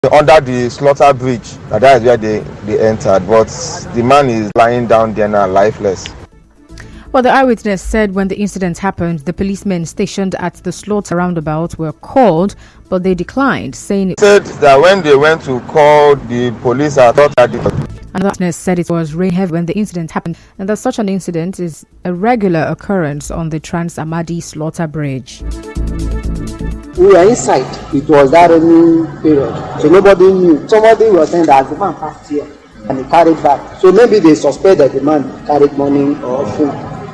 Under the slaughter bridge, that is where they entered, but the man is lying down there now, lifeless. Well, the eyewitness said when the incident happened, the policemen stationed at the slaughter roundabout were called, but they declined, saying... Said that when they went to call the police, I thought that... Another witness said it was rain heavy when the incident happened, and that such an incident is a regular occurrence on the Trans-Amadi slaughter bridge. We were inside. It was that rainy period, so nobody knew. Somebody was saying that the man passed here and he carried back. So maybe they suspect that the man carried money or food.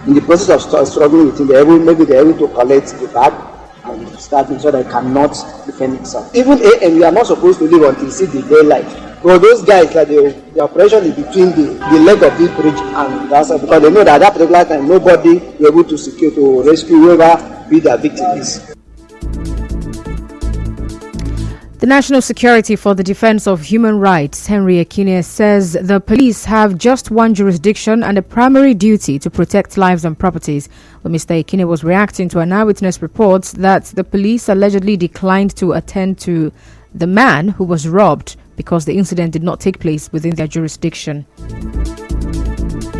In the process of struggling with him, maybe they were able to collect the bag and start so that he cannot defend himself. Even AM, we are not supposed to leave until you see the daylight. But those guys, like the operation is between the leg of the bridge and the outside, because they know that at that particular time nobody will be able to secure to rescue whoever be their victim is. The National Security for the Defense of Human Rights, Henry Ekine, says the police have just one jurisdiction and a primary duty to protect lives and properties. Well, Mr. Ekine was reacting to an eyewitness report that the police allegedly declined to attend to the man who was robbed because the incident did not take place within their jurisdiction.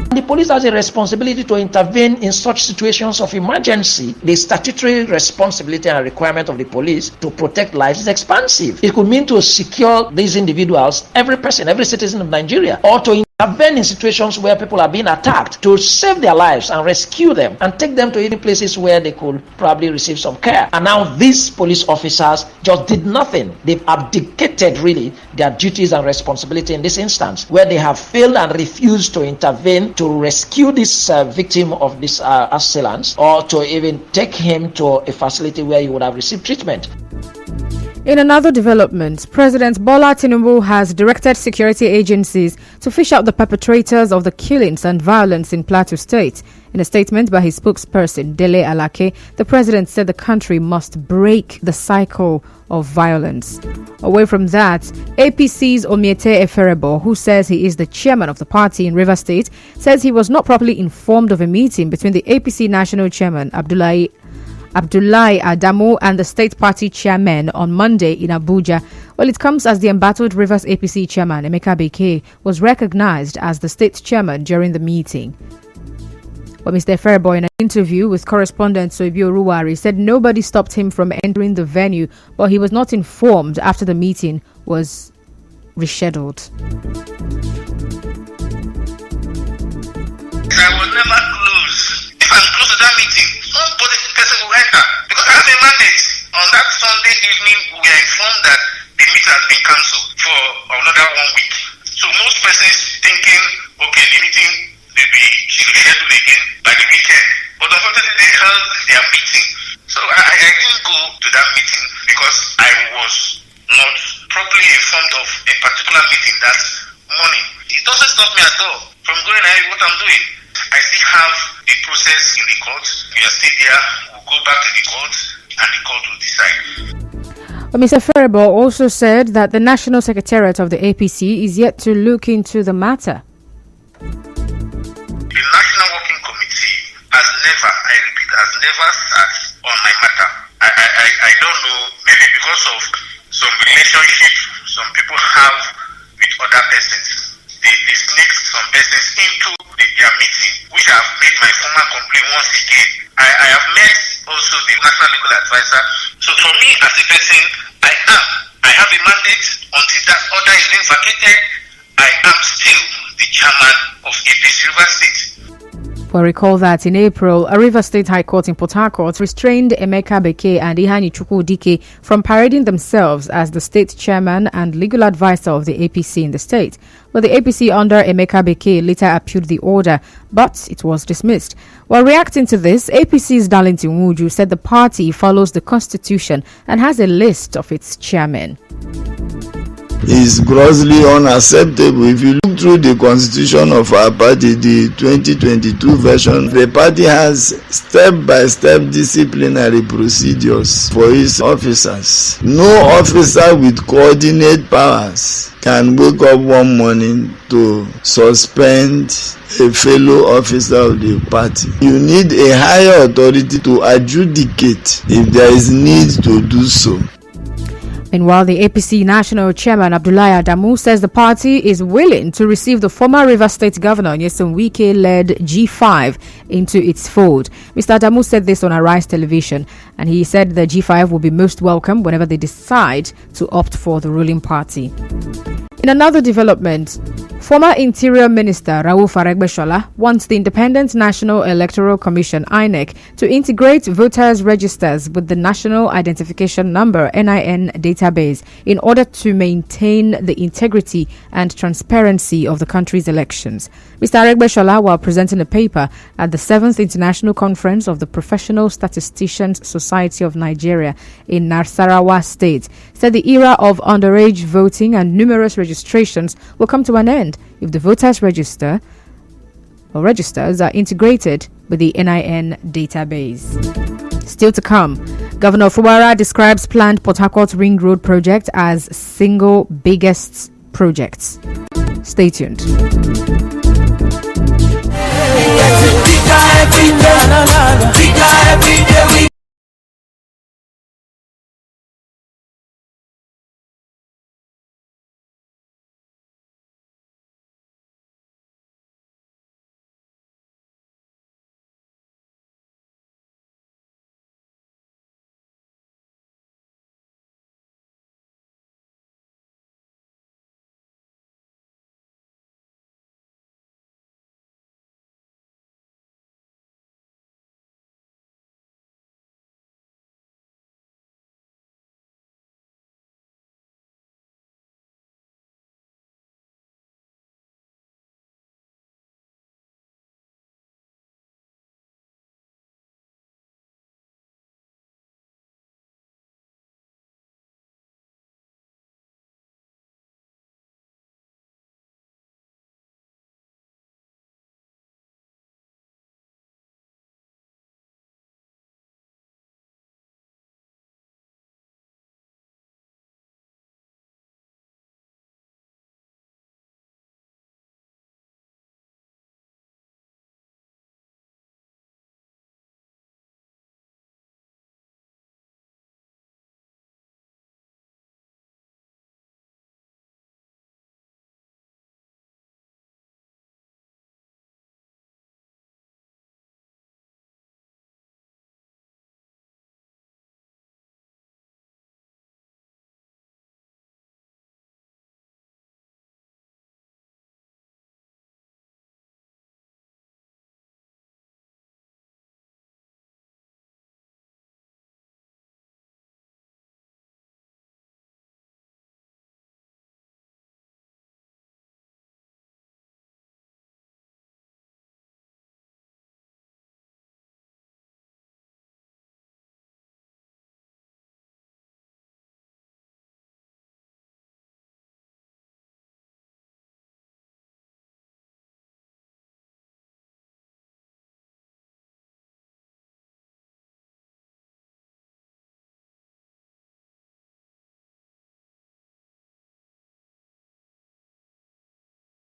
The police has a responsibility to intervene in such situations of emergency. The statutory responsibility and requirement of the police to protect lives is expansive. It could mean to secure these individuals, every person, every citizen of Nigeria, or to intervene in situations where people are being attacked, to save their lives and rescue them and take them to any places where they could probably receive some care. And now these police officers just did nothing. They've abdicated really their duties and responsibility in this instance, where they have failed and refused to intervene to rescue this victim of this assailants, or to even take him to a facility where he would have received treatment. In another development, President Bola Tinubu has directed security agencies to fish out the perpetrators of the killings and violence in Plateau State. In a statement by his spokesperson, Dele Alake, the president said the country must break the cycle of violence. Away from that, APC's Omiete Eferebo, who says he is the chairman of the party in Rivers State, says he was not properly informed of a meeting between the APC national chairman, Abdullahi Adamu, and the state party chairman on Monday in Abuja. Well, it comes as the embattled Rivers APC chairman, Emeka Beke, was recognized as the state chairman during the meeting. Well, Mr. Eferebo, in an interview with correspondent Soibio Ruwari, said nobody stopped him from entering the venue, but he was not informed after the meeting was rescheduled. I was never close. If I'm close to that meeting, nobody person will enter, because I have a mandate. On that Sunday evening, we are informed that the meeting has been cancelled for another 1 week. So most persons thinking, okay, the meeting will be scheduled again by the weekend. But unfortunately, they held their meeting. So I didn't go to that meeting because I was not properly informed of a particular meeting that morning. It doesn't stop me at all from going ahead with what I'm doing. I still have the process in the court. We are still there. We'll go back to the court and the court will decide. Mr. Ferribo also said that the National Secretariat of the APC is yet to look into the matter. The National Working Committee has never sat on my matter. I don't know, maybe because of some relationship some people have with other persons. They sneak some persons into their meeting, which I have made my formal complaint once again. I have met also the National Legal Advisor. So for me as a person, I have a mandate. Until that order is being vacated, I am still the chairman of APC Rivers State. Well, recall that in April, a Rivers State High Court in Port Harcourt restrained Emeka Beke and Ihani Chukwudike from parading themselves as the state chairman and legal advisor of the APC in the state. Well, the APC under Emeka Beke later appealed the order, but it was dismissed. While reacting to this, APC's Darlington Wuju said the party follows the constitution and has a list of its chairmen. Is grossly unacceptable. If you look through the constitution of our party, the 2022 version, the party has step-by-step disciplinary procedures for its officers. No officer with coordinate powers can wake up one morning to suspend a fellow officer of the party. You need a higher authority to adjudicate if there is need to do so. Meanwhile, the APC National Chairman Abdullahi Adamu says the party is willing to receive the former Rivers State Governor Nyesom Wike-led G5 into its fold. Mr. Adamu said this on Arise Television, and he said the G5 will be most welcome whenever they decide to opt for the ruling party. In another development, former Interior Minister Rauf Aregbesola wants the Independent National Electoral Commission (INEC) to integrate voters' registers with the National Identification Number (NIN) database in order to maintain the integrity and transparency of the country's elections. Mr. Aregbesola, while presenting a paper at the 7th International Conference of the Professional Statisticians Society of Nigeria in Nasarawa State, said the era of underage voting and numerous registrations will come to an end if the voters register or registers are integrated with the NIN database. Still to come, Governor Fubara describes planned Port Harcourt Ring Road project as single biggest projects. Stay tuned.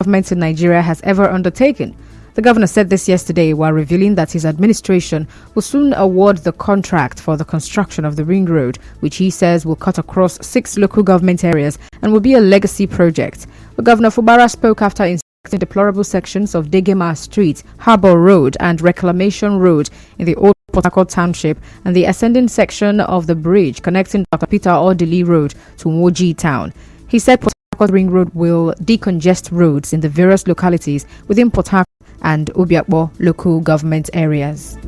Government in Nigeria has ever undertaken. The governor said this yesterday while revealing that his administration will soon award the contract for the construction of the ring road, which he says will cut across 6 local government areas and will be a legacy project. But Governor Fubara spoke after inspecting deplorable sections of Degema Street, Harbour Road and Reclamation Road in the old Port Harcourt Township and the ascending section of the bridge connecting Dr. Peter Odili Road to Moji Town. He said Port Harcourt Ring Road will decongest roads in the various localities within Port Harcourt and Obiakpo local government areas.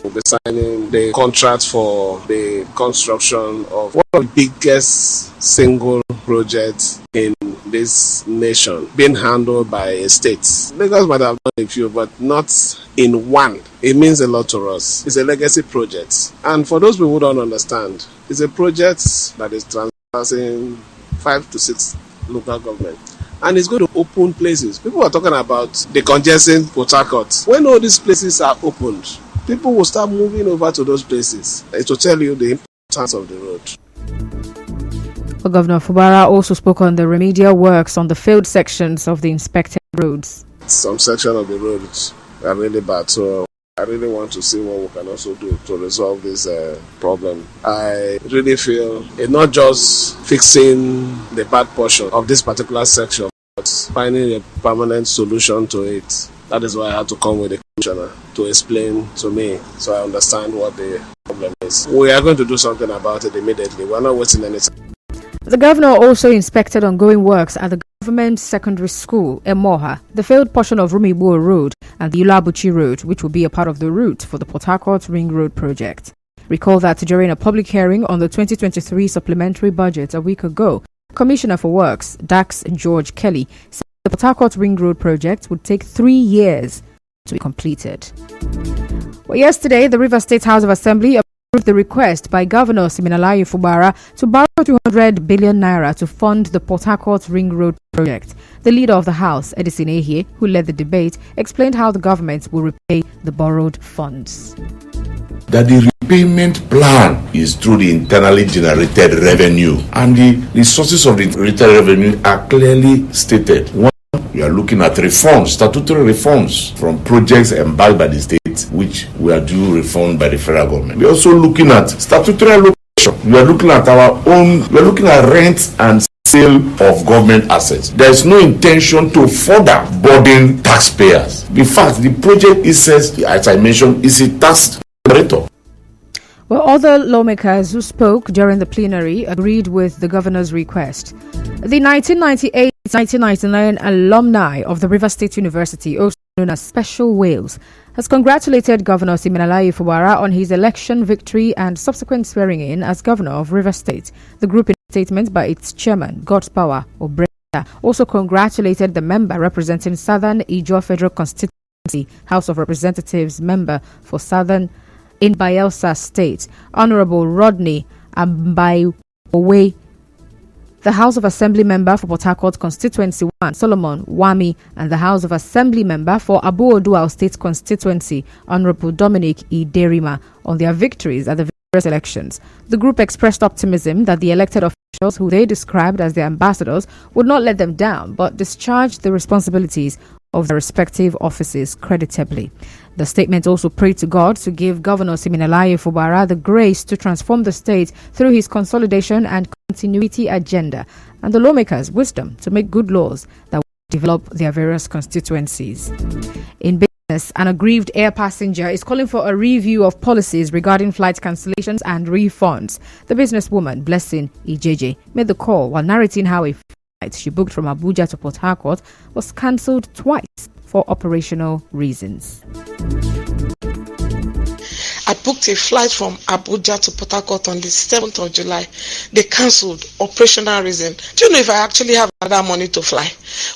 We'll be signing the contract for the construction of one of the biggest single projects in this nation, being handled by a state. Lagos might have done a few, but not in one. It means a lot to us. It's a legacy project. And for those people who don't understand, it's a project that is transversing 5 to 6 local governments. And it's going to open places. People are talking about decongesting Port Harcourt. When all these places are opened, people will start moving over to those places. It will tell you the importance of the road. Governor Fubara also spoke on the remedial works on the failed sections of the inspected roads. Some section of the roads are really bad, so I really want to see what we can also do to resolve this problem. I really feel it's not just fixing the bad portion of this particular section, but finding a permanent solution to it. That is why I had to come with the commissioner to explain to me so I understand what the problem is. We are going to do something about it immediately. We're not wasting any time. The governor also inspected ongoing works at the government secondary school, Emoha, the failed portion of Rumibo Road and the Ulabuchi Road, which will be a part of the route for the Port Harcourt Ring Road project. Recall that during a public hearing on the 2023 supplementary budget a week ago, Commissioner for Works, Dax George Kelly, said the Port Harcourt Ring Road project would take 3 years to be completed. Well, yesterday, the Rivers State House of Assembly approved the request by Governor Siminalayi Fubara to borrow 200 billion naira to fund the Port Harcourt Ring Road project. The leader of the House, Edison Ehie, who led the debate, explained how the government will repay the borrowed funds. That the repayment plan is through the internally generated revenue, and the sources of the retail revenue are clearly stated. One, we are looking at reforms, statutory reforms from projects embarked by the state, which we are due refund by the federal government. We are also looking at statutory allocation. We are looking at we are looking at rent and sale of government assets. There is no intention to further burden taxpayers. In fact, the project itself, as I mentioned, is a tax generator. Well, other lawmakers who spoke during the plenary agreed with the governor's request. The 1998-1999 alumni of the Rivers State University, also known as Special Wales, has congratulated Governor Siminalayi Fubara on his election victory and subsequent swearing-in as governor of Rivers State. The group, in a statement by its chairman, God's Power Obreta, also congratulated the member representing Southern Ijaw Federal Constituency, House of Representatives member for Southern in Bayelsa State, Honorable Rodney Ambaiowe, the House of Assembly member for Port Harcourt Constituency 1, Solomon Wami, and the House of Assembly member for Abu Odual State Constituency, Honorable Dominic Iderima, on their victories at the various elections. The group expressed optimism that the elected officials, who they described as their ambassadors, would not let them down, but discharge the responsibilities of their respective offices creditably. The statement also prayed to God to give Governor Siminalayi Fubara the grace to transform the state through his consolidation and continuity agenda, and the lawmakers' wisdom to make good laws that will develop their various constituencies. In business, an aggrieved air passenger is calling for a review of policies regarding flight cancellations and refunds. The businesswoman, Blessing Ijeje, made the call while narrating how a flight she booked from Abuja to Port Harcourt was cancelled twice for operational reasons. I booked a flight from Abuja to Port Harcourt on the 7th of July. They cancelled, operational reason. Do you know if I actually have another money to fly?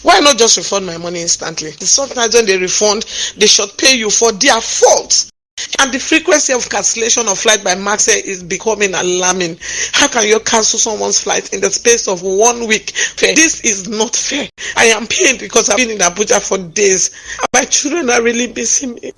Why not just refund my money instantly? Sometimes when they refund, they should pay you for their fault. And the frequency of cancellation of flight by Max is becoming alarming. How can you cancel someone's flight in the space of 1 week? This is not fair. I am pained because I've been in Abuja for days. My children are really missing me.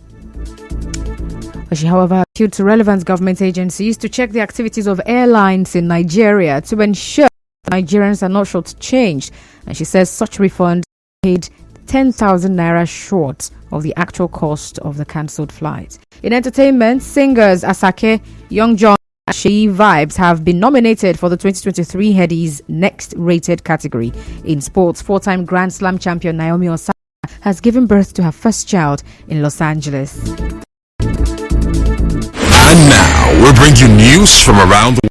She, however, appealed to relevant government agencies to check the activities of airlines in Nigeria to ensure Nigerians are not shortchanged. And she says such refunds paid 10,000 naira short of the actual cost of the cancelled flight. In entertainment, singers Asake, Young John, and Sheyi Vibes have been nominated for the 2023 Headies Next Rated category. In sports, four-time Grand Slam champion Naomi Osaka has given birth to her first child in Los Angeles. And now we'll bring you news from around the world.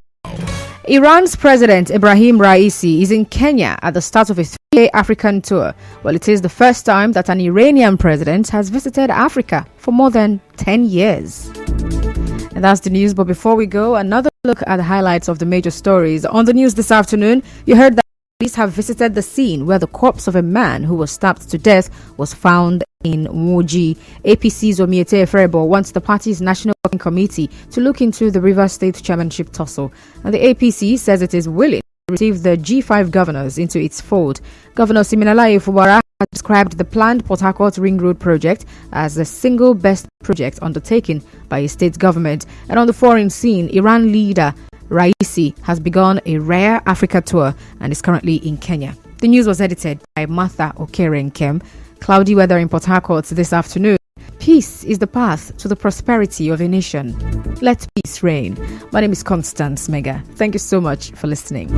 Iran's President Ibrahim Raisi is in Kenya at the start of a 3-day African tour. Well, it is the first time that an Iranian president has visited Africa for more than 10 years. And that's the news. But before we go, another look at the highlights of the major stories. On the news this afternoon, you heard that police have visited the scene where the corpse of a man who was stabbed to death was found in Woji. APC's Omiete Efrebo wants the party's National Working Committee to look into the Rivers State Chairmanship tussle. And the APC says it is willing to receive the G5 governors into its fold. Governor Siminalayi Fubara has described the planned Port Harcourt Ring Road project as the single best project undertaken by a state government. And on the foreign scene, Iran leader Raisi has begun a rare Africa tour and is currently in Kenya. The news was edited by Martha Okere Nkem. Cloudy weather in Port Harcourt this afternoon. peace is the path to the prosperity of a nation. Let peace reign. My name is Constance Mega. Thank you so much for listening.